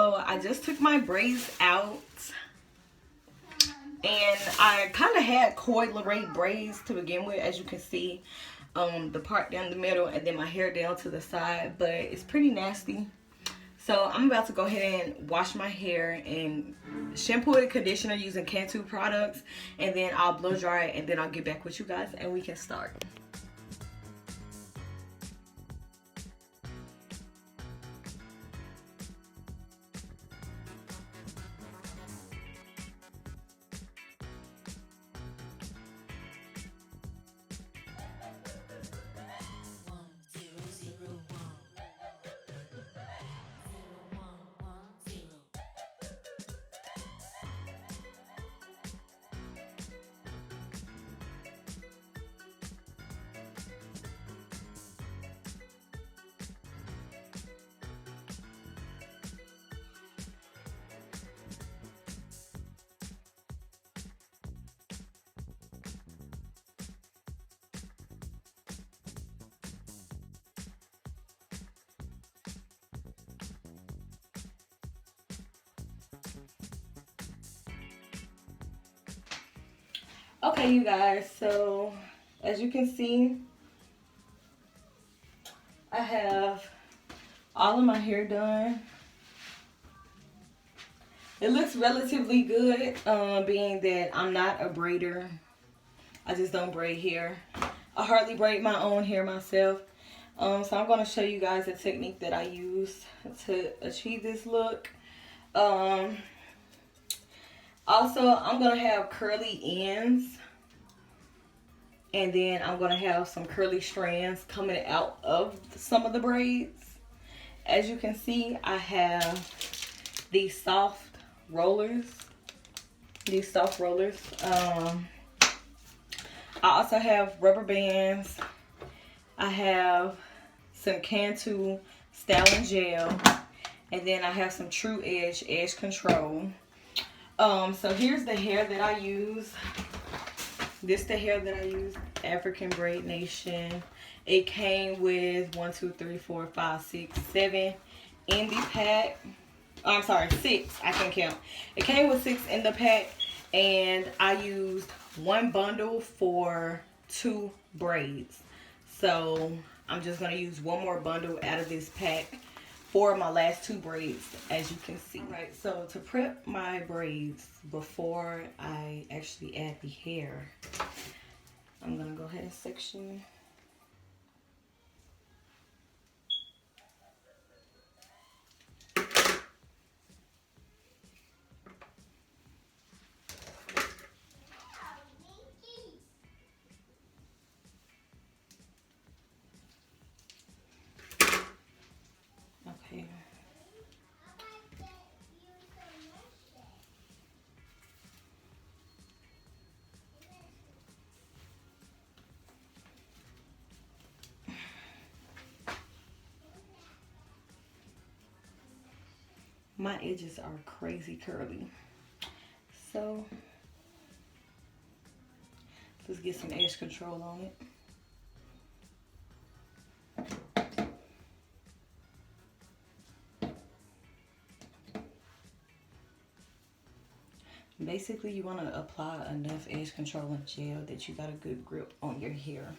So I just took my braids out, and I kind of had Coi Leray braids to begin with, as you can see, the part down the middle and then my hair down to the side, but it's pretty nasty. So I'm about to go ahead and wash my hair and shampoo and conditioner using CONSTRUCTIVE products, and then I'll blow dry it, and then I'll get back with you guys and we can start. Okay, you guys, so as you can see, I have all of my hair done. It looks relatively good, being that I'm not a braider. I just don't braid hair. I hardly braid my own hair myself. So I'm going to show you guys a technique that I use to achieve this look. Also, I'm going to have curly ends, and then I'm going to have some curly strands coming out of some of the braids. As you can see, I have these soft rollers. I also have rubber bands. I have some Cantu styling gel, and then I have some True edge control. So here's the hair that I use. This the hair that I use, African Braid Nation. It came with 1, 2, 3, 4, 5, 6, 7 in the pack. Oh, I'm sorry, 6. I can count. It came with 6 in the pack, and I used 1 bundle for 2 braids. So I'm just gonna use 1 more bundle out of this pack for my last 2 braids, as you can see. Alright, so to prep my braids before I actually add the hair, I'm gonna go ahead and section. Okay. My edges are crazy curly. So let's get some edge control on it. Basically, you want to apply enough edge control and gel that you got a good grip on your hair.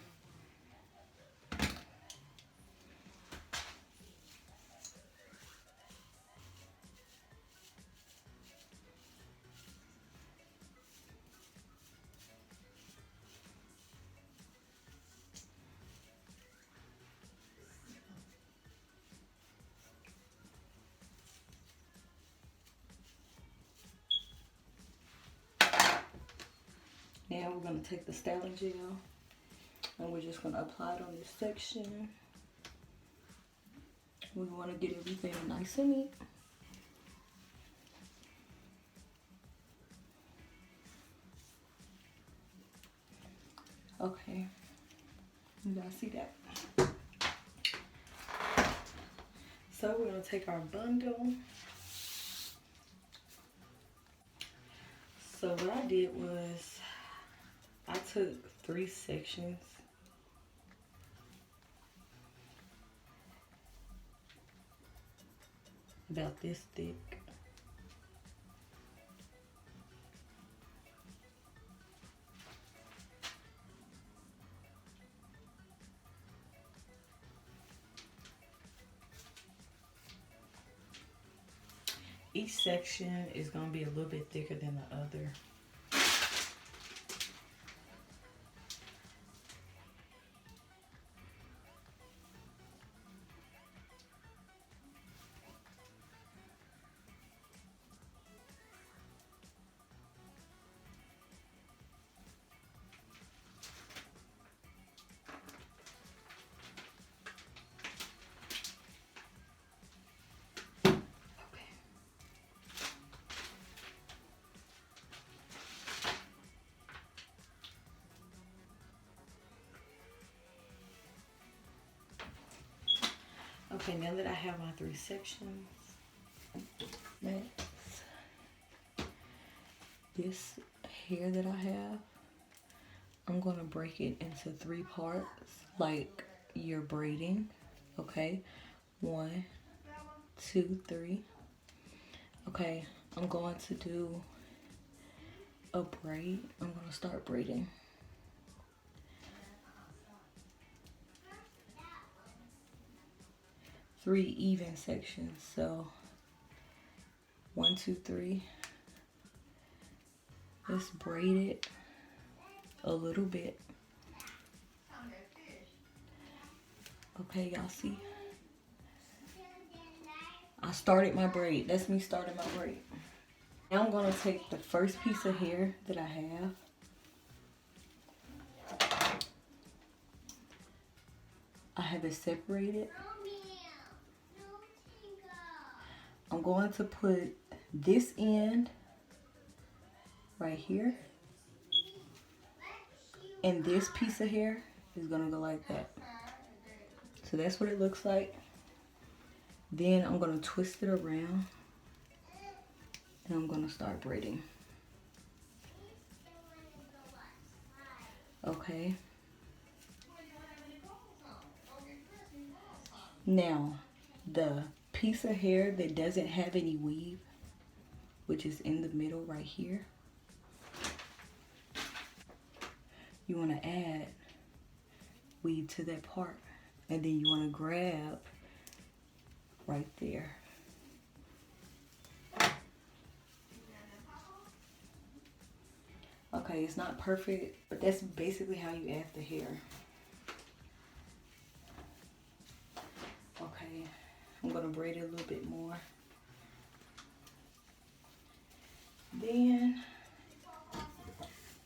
Now we're going to take the styling gel and we're just going to apply it on this section. We want to get everything nice and neat. Okay, you guys see that? So we're going to take our bundle. So what I did was I took 3 sections about this thick. Each section is going to be a little bit thicker than the other. Okay, now that I have my 3 sections, next, this hair that I have, I'm gonna break it into 3 parts, like you're braiding, okay? 1, 2, 3. Okay, I'm going to do a braid. I'm gonna start braiding. Three even sections, so 1, 2, 3. Let's braid it a little bit. Okay, y'all see? I started my braid. That's me starting my braid. Now I'm gonna take the first piece of hair that I have. I have it separated. I'm going to put this end right here, and this piece of hair is gonna go like that. So that's what it looks like. Then I'm gonna twist it around and I'm gonna start braiding. Okay. Now, the piece of hair that doesn't have any weave, which is in the middle right here, you want to add weave to that part, and then you want to grab right there. Okay, it's not perfect, but that's basically how you add the hair. Okay, I'm gonna braid it a little bit more. Then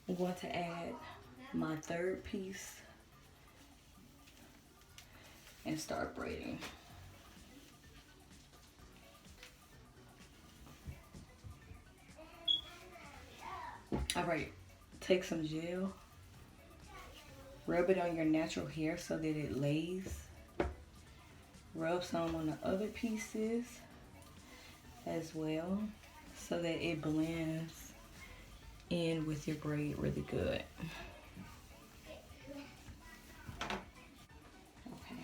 I'm going to add my 3rd piece and start braiding. All right, take some gel, rub it on your natural hair so that it lays. Rub some on the other pieces as well so that it blends in with your braid really good. Okay.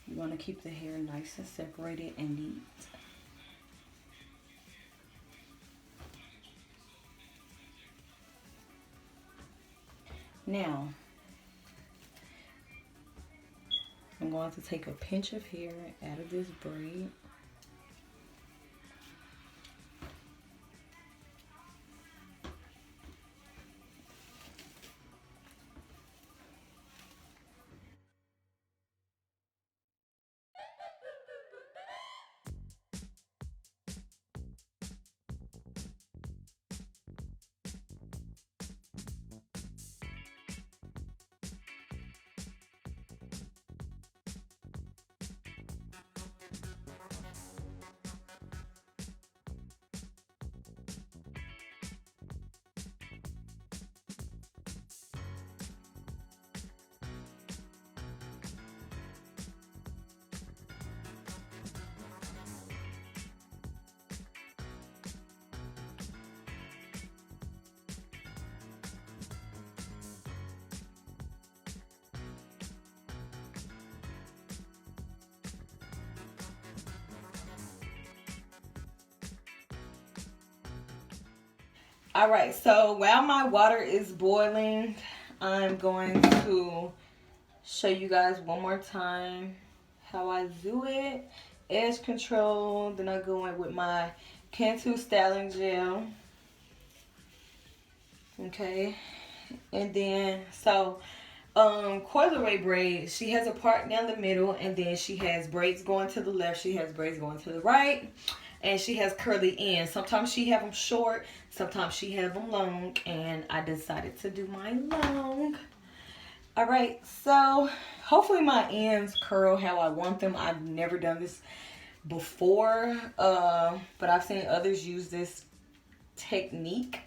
You want to keep the hair nice and separated and neat. Now, I'm going to take a pinch of hair out of this braid. All right, so while my water is boiling, I'm going to show you guys one more time how I do it. Edge control, then I go in with my Cantu styling gel. Okay, and then so Coi Leray braids, she has a part down the middle, and then she has braids going to the left, she has braids going to the right, and she has curly ends. Sometimes she have them short, sometimes she have them long, and I decided to do mine long. All right, so hopefully my ends curl how I want them. I've never done this before, but I've seen others use this technique.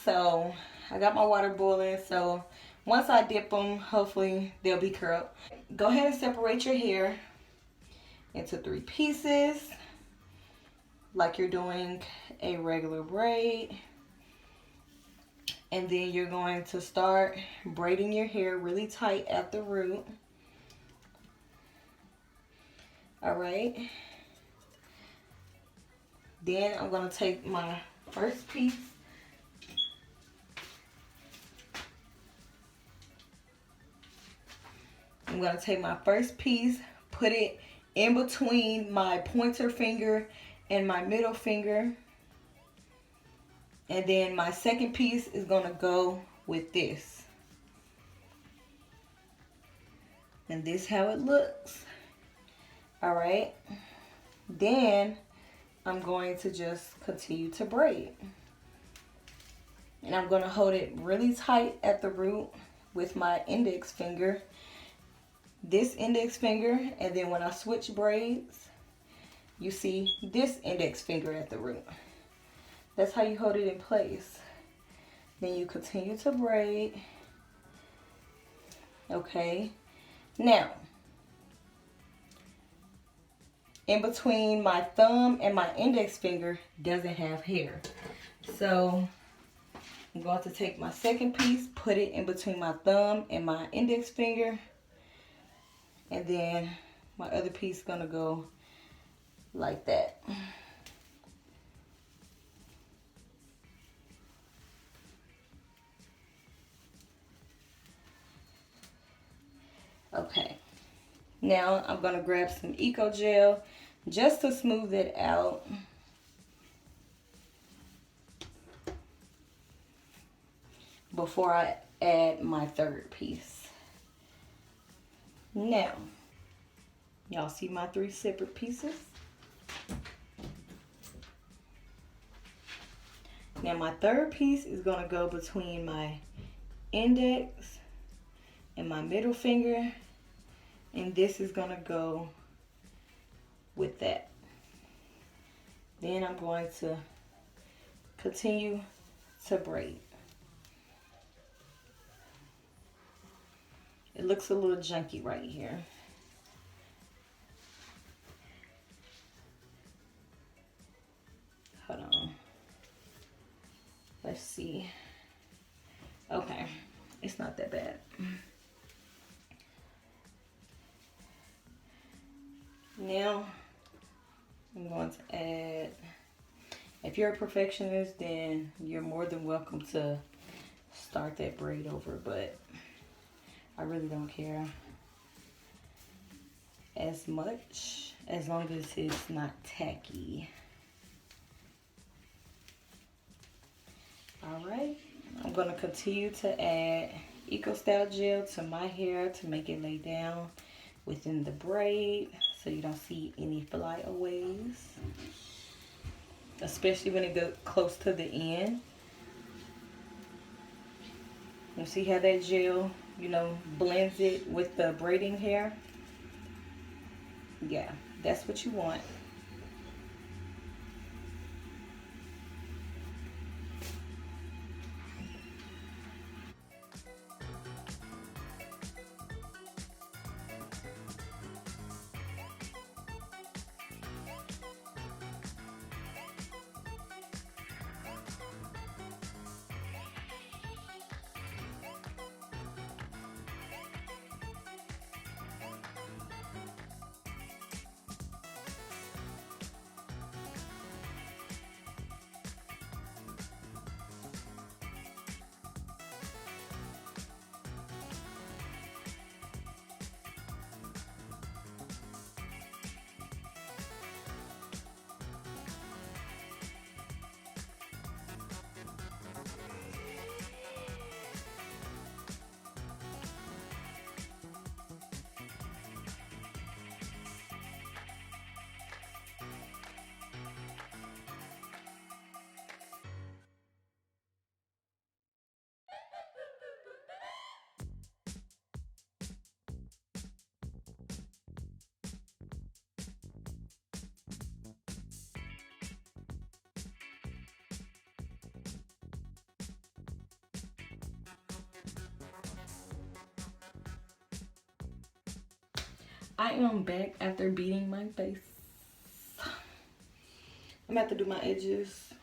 So I got my water boiling, so once I dip them, hopefully they'll be curled. Go ahead and separate your hair into 3 pieces like you're doing a regular braid. And then you're going to start braiding your hair really tight at the root. All right. Then I'm going to take my first piece. I'm going to take my first piece, put it in between my pointer finger and my middle finger. And then my second piece is going to go with this. And this is how it looks. All right. Then I'm going to just continue to braid. And I'm going to hold it really tight at the root with my index finger. This index finger, and then when I switch braids, you see this index finger at the root. That's how you hold it in place. Then you continue to braid. Okay. Now, in between my thumb and my index finger doesn't have hair. So I'm going to take my second piece, put it in between my thumb and my index finger. And then my other piece is going to go like that. Okay. Now I'm going to grab some Eco Gel just to smooth it out. Before I add my third piece. Now, y'all see my 3 separate pieces? Now my third piece is going to go between my index and my middle finger, and this is going to go with that. Then I'm going to continue to braid. It looks a little junky right here. Hold on. Let's see. Okay, it's not that bad. Now, I'm going to add, if you're a perfectionist, then you're more than welcome to start that braid over, but I really don't care as much as long as it's not tacky. All right, I'm going to continue to add Eco Style Gel to my hair to make it lay down within the braid so you don't see any flyaways, especially when it goes close to the end. You see how that gel, you know, blends it with the braiding hair? Yeah, that's what you want. I am back after beating my face. I'm about to do my edges.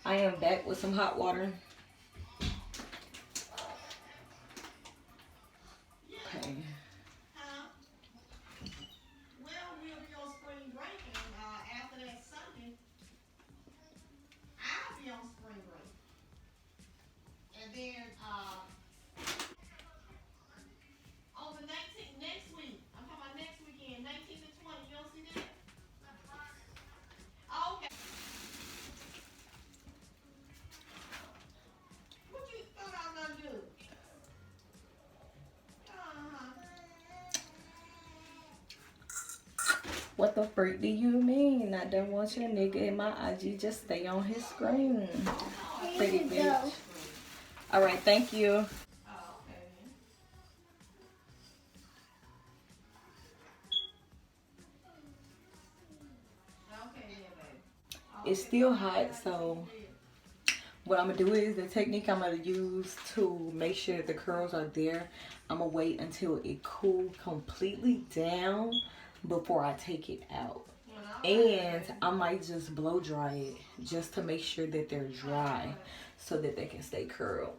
I am back with some hot water. Okay. Well, we'll be on spring break, and after that Sunday, I'll be on spring break. And then on the 19th, next week, I'm talking about next weekend, 19th and 20th, you don't see that? Oh, okay. What you thought I was gonna do? What the freak do you mean? I don't want your nigga in my IG. Just stay on his screen. Pretty bitch. All right, thank you. It's still hot, so what I'm gonna do is the technique I'm gonna use to make sure that the curls are there. I'm gonna wait until it cools completely down before I take it out. And I might just blow dry it just to make sure that they're dry so that they can stay curled.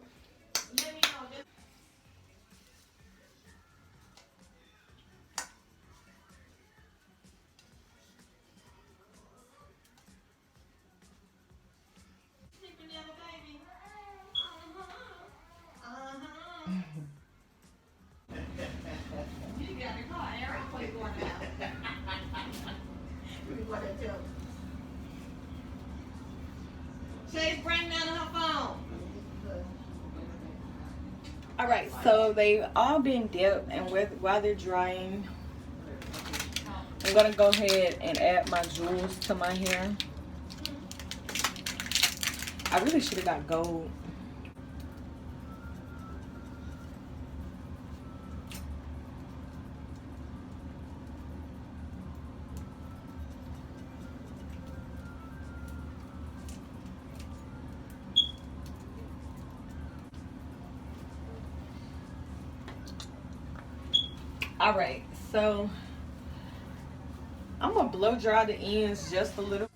Shay's bringing down her phone. All right, so they've all been dipped, and while they're drying, I'm gonna go ahead and add my jewels to my hair. I really should have got gold. All right, so I'm gonna blow dry the ends just a little.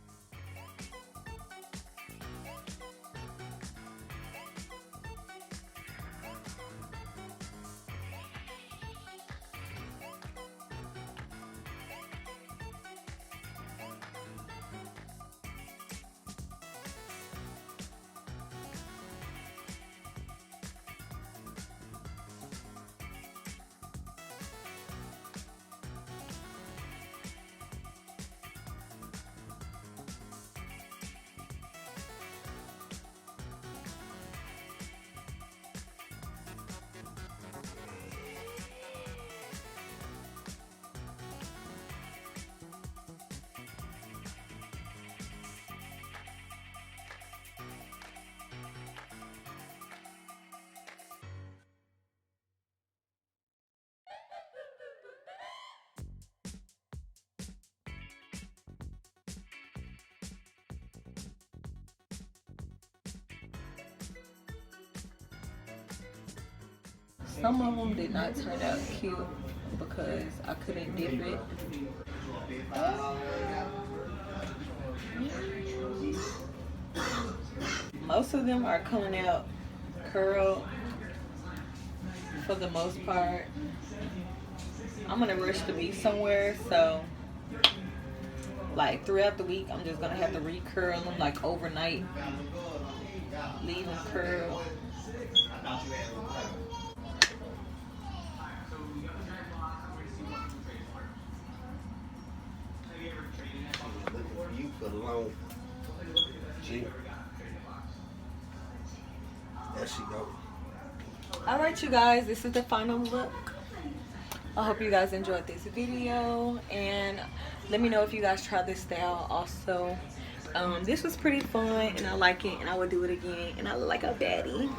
Some of them did not turn out cute because I couldn't dip it. Most of them are coming out curled for the most part. I'm gonna rush to be somewhere, so like throughout the week I'm just gonna have to recurl them like overnight, leave them curled. You for long. See? There she go. All right, you guys, this is the final look. I hope you guys enjoyed this video, and let me know if you guys try this style also. This was pretty fun, and I like it, and I would do it again, and I look like a baddie.